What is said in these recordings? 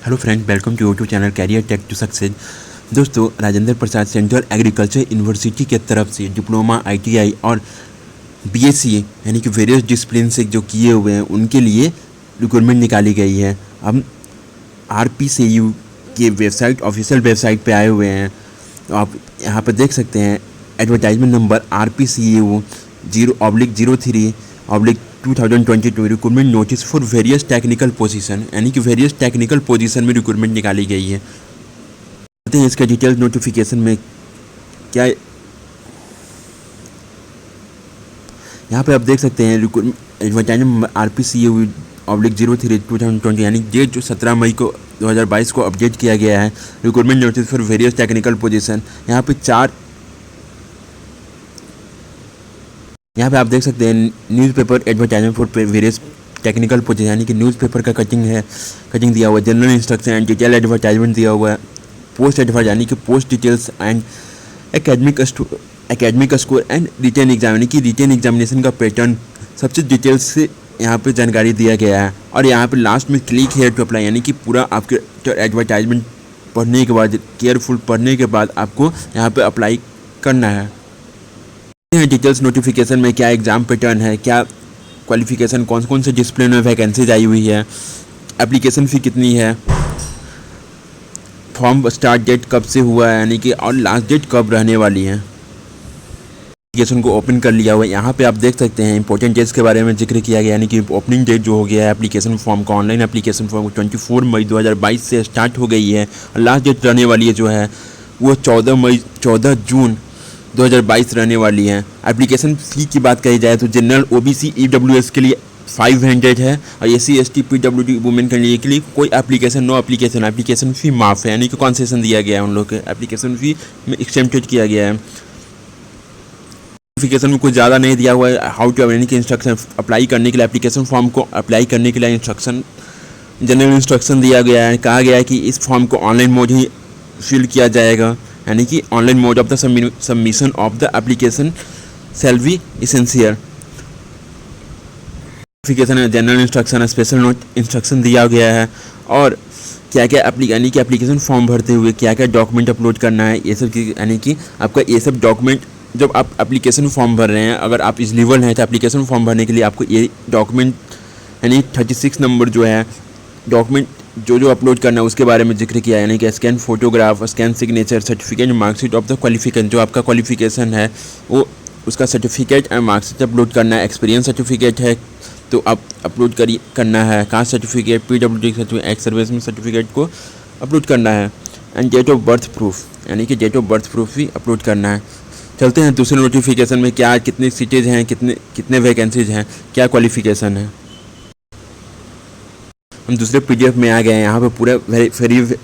Hello friend, welcome to YouTube channel career tech to success. दोस्तों, Rajendra Prasad central agriculture university के तरफ से diploma, ITI और बीएससी यानी कि वेरियस डिसिप्लिन से जो किए हुए हैं उनके लिए रिक्रूटमेंट निकाली गई है। हम आरपीसीयू के वेबसाइट, ऑफिशियल वेबसाइट पे आए हुए हैं। तो आप यहाँ पर देख सकते हैं advertisement number RPCU 0/03/2022 recruitment notice for various technical position, यानी कि वेरियस टेक्निकल पोजीशन में रिक्रूटमेंट निकाली गई है। कहते हैं इसका डिटेल्स नोटिफिकेशन में क्या, यहाँ पे आप देख सकते हैं एडवर्टाइजमेंट RPCU 0/03/2020 यानी डेट जो 17 मई को 2022 को अपडेट किया गया है। Recruitment notice for various technical position, यहाँ पे आप देख सकते हैं newspaper advertisement for various technical position, यानी कि न्यूज़पेपर का कटिंग दिया हुआ है। General instruction and detail advertisement दिया हुआ है। पोस्ट एडवर्ट यानी कि post details and academic score and written exam, यानी कि रिटन एग्जामिनेशन का पैटर्न सबसे डिटेल्स से यहाँ पे जानकारी दिया गया है। और यहाँ पे लास्ट में क्लिक हेयर टू अप्लाई, यानी कि पूरा आपके एडवर्टाइजमेंट पढ़ने के बाद, केयरफुल पढ़ने के बाद आपको यहाँ पे अप्लाई करना है। डिटेल्स नोटिफिकेशन में क्या एग्ज़ाम पैटर्न है, क्या क्वालिफिकेशन, कौन कौन से डिसिप्लिन में वैकेंसीज आई हुई है, एप्लीकेशन फ़ी कितनी है, फॉर्म स्टार्ट डेट कब से हुआ है, यानी कि और लास्ट डेट कब रहने वाली है। एप्लीकेशन को ओपन कर लिया हुआ है। यहाँ पे आप देख सकते हैं इंपॉर्टेंट डेट्स के बारे में जिक्र किया गया, यानी कि ओपनिंग डेट जो हो गया है एप्लीकेशन फॉर्म का, ऑनलाइन एप्लीकेशन फॉर्म 24 मई 2022 से स्टार्ट हो गई है। और लास्ट डेट रहने वाली है जो है वो 14 जून 2022 रहने वाली है। एप्लीकेशन फ़ी की बात करी जाए तो जनरल OBC EWS के लिए 500 है और SC ST PWD वुमेन के लिए कोई नो एप्लीकेशन फ़ी माफ़ है, यानी कि कॉन्सेशन दिया गया है। उन लोग के एप्लीकेशन फ़ी में एक्सेम्प्टेड किया गया है। नोटिफिकेशन में कुछ ज़्यादा नहीं दिया हुआ है। हाउ टू, यानी कि इंस्ट्रक्शन अप्लाई करने के लिए, एप्लीकेशन फॉर्म को अप्लाई करने के लिए जनरल इंस्ट्रक्शन दिया गया है। कहा गया है कि इस फॉर्म को ऑनलाइन मोड ही फिल किया जाएगा, यानी कि online mode of the submission of the application shall be essential. Notification में general instruction, special note instruction दिया गया है और क्या क्या यानी कि एप्लीकेशन फॉर्म भरते हुए क्या क्या डॉक्यूमेंट अपलोड करना है, ये सब चीज़, यानी कि आपका ये सब डॉक्यूमेंट जब आप एप्लीकेशन फॉर्म भर रहे हैं, अगर आप एलिजिबल हैं तो एप्लीकेशन फॉर्म भरने के लिए आपको ये डॉक्यूमेंट यानी 36 नंबर जो है डॉक्यूमेंट जो अपलोड करना है उसके बारे में जिक्र किया है, यानी कि scan photograph, scan signature, certificate, marksheet of the qualification, जो आपका क्वालिफिकेशन है वो उसका सर्टिफिकेट एंड मार्कशीट अपलोड करना है। एक्सपीरियंस सर्टिफिकेट है तो आप अपलोड करना है। Caste certificate, PWD certificate, ex service men certificate को अपलोड करना है। And date of birth proof, यानी कि डेट ऑफ बर्थ प्रूफ भी अपलोड करना है। चलते हैं दूसरे नोटिफिकेशन में, क्या कितनी सीटेज हैं, कितने वैकेंसीज हैं, क्या क्वालिफिकेशन है। हम दूसरे PDF में आ गए हैं। यहाँ पे पूरा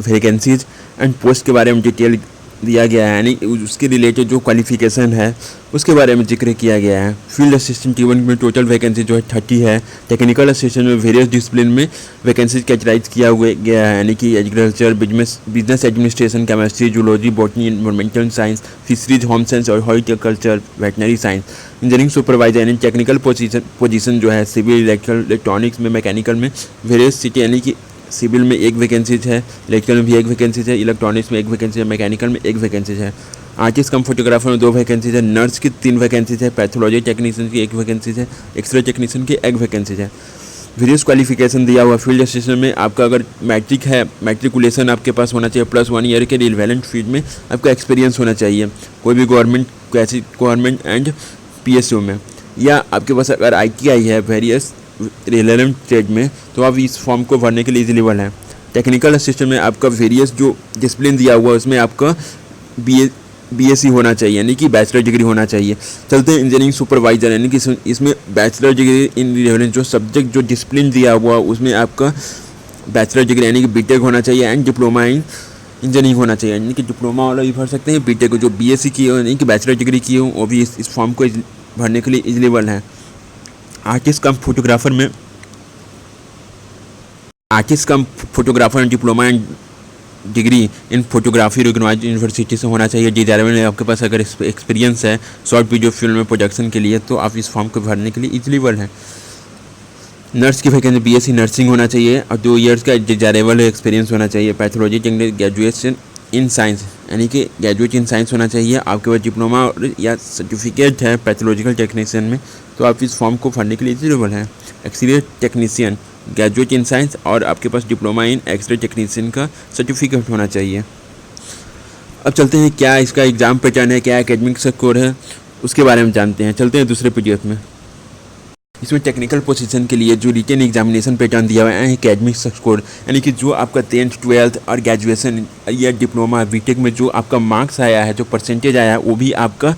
वैकेंसीज एंड पोस्ट के बारे में डिटेल दिया गया है, यानी उसके रिलेटेड जो क्वालिफिकेशन है उसके बारे में जिक्र किया गया है। फील्ड असिस्टेंट T1 में टोटल वैकेंसी जो है 30 है। टेक्निकल असिस्टेंट में वेरियस डिसिप्लिन में वैकेंसीज कैटेगराइज किया गया है, यानी कि agriculture, business administration, chemistry, zoology, botany, environmental science, fisheries, home science और horticulture, veterinary science. Engineering supervisor यानी टेक्निकल पोजीशन जो है सिविल, इलेक्ट्रॉनिक्स में, मैकेनिकल में वेरियस सिटी, यानी कि सिविल में 1 वैकेंसीज है, इलेक्ट्रिकल में भी 1 वैकेंसीज है, इलेक्ट्रॉनिक्स में 1 वैकेंसी है, मैकेनिकल में 1 वैकेंसीज है। आर्टिस्ट कम फोटोग्राफर में 2 वैकेंसीज है, नर्स की 3 वैकेंसीज है, पैथोलॉजी टेक्नीशियन की 1 वैकेंसीज है, एक्सरे टेक्नीशियन की 1 वैकेंसीज है। वेरियस क्वालिफिकेशन दिया हुआ। फील्ड असिस्टेंट में आपका अगर मैट्रिक है, मैट्रिकुलेशन आपके पास होना चाहिए +1 ईयर के रिलेवेंट फील्ड में आपका एक्सपीरियंस होना चाहिए, कोई भी गवर्नमेंट एंड PSU में, या आपके पास अगर ITI है वेरियस रिलेवेंट ट्रेड में, तो आप इस फॉर्म को भरने के लिए एलिजिबल हैं। टेक्निकल असिस्टेंट में आपका वेरियस जो डिसिप्लिन दिया हुआ है उसमें आपका BSc होना चाहिए, यानी कि बैचलर डिग्री होना चाहिए। चलते हैं इंजीनियरिंग सुपरवाइजर, यानी कि इसमें बैचलर डिग्री इन रिलेवेंट जो सब्जेक्ट जो डिसिप्लिन दिया हुआ है उसमें आपका बैचलर डिग्री यानी कि BTech होना चाहिए एंड डिप्लोमा इन इंजीनियरिंग होना चाहिए, यानी कि डिप्लोमा वाला भी भर सकते हैं। BTech जो BSc किए हो, यानी कि बैचलर डिग्री किए हो, वो भी इस फॉर्म को भरने के लिए एलिजिबल हैं। Artist cum photographer diploma and degree in photography recognised university से होना चाहिए। डिजायरेबल है आपके पास अगर एक्सपीरियंस है शॉर्ट वीडियो फिल्म में प्रोडक्शन के लिए, तो आप इस फॉर्म को भरने के लिए एलिजिबल हैं। नर्स की वैकेंसी बीएससी नर्सिंग होना चाहिए और 2 ईयर्स का डिजायरेबल एक्सपीरियंस होना चाहिए। Pathology technique graduation in science यानी कि ग्रेजुएट इन साइंस होना चाहिए। आपके पास डिप्लोमा या सर्टिफिकेट है पैथोलॉजिकल टेक्नीशियन में तो आप इस फॉर्म को भरने के लिए एलिजिबल हैं। X ray technician graduate in science और आपके पास डिप्लोमा इन एक्सरे टेक्नीशियन का सर्टिफिकेट होना चाहिए। अब चलते हैं क्या इसका एग्ज़ाम पैटर्न है, क्या एकेडमिक स्कोर है, उसके बारे में जानते हैं। चलते हैं दूसरे पीडीएफ में। इसमें टेक्निकल पोजीशन के लिए जो रिटन एग्जामिनेशन पैटर्न दिया हुआ है एकेडमिक स्कोर यानी कि जो आपका 10th 12th और ग्रेजुएशन या डिप्लोमा बीटेक में जो आपका मार्क्स आया है, जो परसेंटेज आया है, वो भी आपका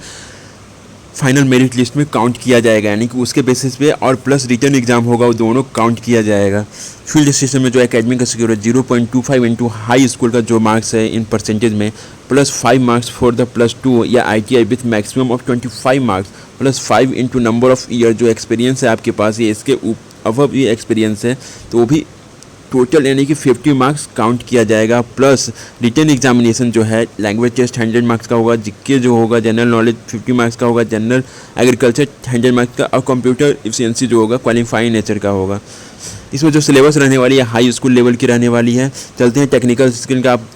फाइनल मेरिट लिस्ट में काउंट किया जाएगा। यानी कि उसके बेसिस पे और प्लस रिटन एग्जाम होगा, वो दोनों काउंट किया जाएगा। फील्ड सिस्टम में जो एकेडमिक का स्कोर है 0.25 इंटू हाई स्कूल का जो मार्क्स है इन परसेंटेज में प्लस 5 मार्क्स फॉर द +2 या ITI with maximum of 25 marks plus 5 into number of year जो एक्सपीरियंस है आपके पास, ये इसके अबव ये एक्सपीरियंस है तो वो भी टोटल यानी कि 50 मार्क्स काउंट किया जाएगा। प्लस रिटन एग्जामिनेशन जो है लैंग्वेज टेस्ट 100 मार्क्स का होगा, जीके जो होगा जनरल नॉलेज 50 मार्क्स का होगा, जनरल एग्रीकल्चर 100 मार्क्स का और कंप्यूटर एफिशिएंसी जो होगा क्वालिफाइंग नेचर का होगा। इसमें जो सिलेबस रहने वाली है हाई स्कूल लेवल की रहने वाली है। चलते हैं टेक्निकल स्किल का, आप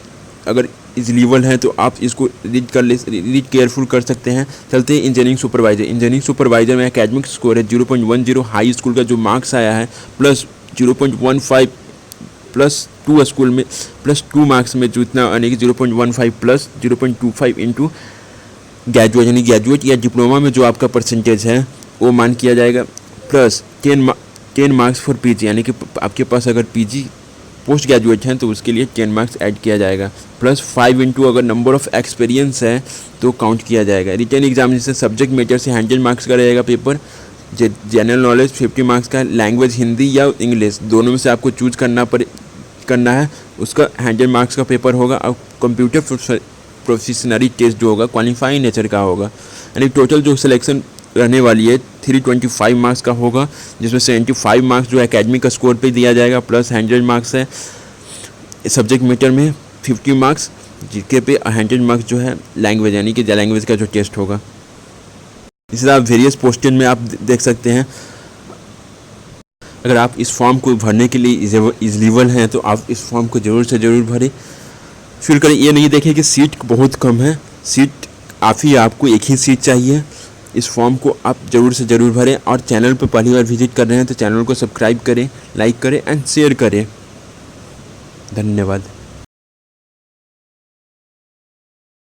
अगर इस लेवल है तो आप इसको रीड केयरफुल कर सकते हैं। चलते हैं इंजीनियरिंग सुपरवाइजर में एकेडमिक स्कोर है 0.10 हाई स्कूल का जो मार्क्स आया है प्लस 0.15 +2 स्कूल में +2 मार्क्स में जो इतना यानी कि 0.15 प्लस 0.25 इंटू ग्रेजुएट यानी ग्रेजुएट या डिप्लोमा में जो आपका परसेंटेज है वो मान किया जाएगा। प्लस 10 मार्क्स फॉर पीजी यानी कि आपके पास अगर पीजी पोस्ट ग्रेजुएट हैं तो उसके लिए 10 मार्क्स ऐड किया जाएगा। प्लस 5 इंटू अगर नंबर ऑफ एक्सपीरियंस है तो काउंट किया जाएगा। रिटन एग्जामिनेशन सब्जेक्ट मैटर से 100 मार्क्स का रहेगा पेपर, जनरल नॉलेज 50 मार्क्स का, लैंग्वेज हिंदी या इंग्लिश दोनों में से आपको चूज करना है, उसका 100 मार्क्स का पेपर होगा। और कंप्यूटर प्रोफेशनली टेस्ट जो होगा क्वालिफाइंग नेचर का होगा। यानी टोटल जो सिलेक्शन रहने वाली है 325 मार्क्स का होगा, जिसमें 75 मार्क्स जो एकेडमिक का स्कोर पे दिया जाएगा प्लस 100 मार्क्स है सब्जेक्ट मैटर में 50 मार्क्स, जिसके पे 100 मार्क्स जो है लैंग्वेज यानी कि लैंग्वेज का जो टेस्ट होगा। इसी तरह वेरियस पोस्टेज में आप देख सकते हैं। अगर आप इस फॉर्म को भरने के लिए एलिजिबल हैं तो आप इस फॉर्म को ज़रूर से ज़रूर भरें, फिल करें। ये नहीं देखें कि सीट बहुत कम है, सीट काफ़ी है, आपको एक ही सीट चाहिए। इस फॉर्म को आप ज़रूर से ज़रूर भरें और चैनल पर पहली बार विजिट कर रहे हैं तो चैनल को सब्सक्राइब करें, लाइक करें एंड शेयर करें। धन्यवाद।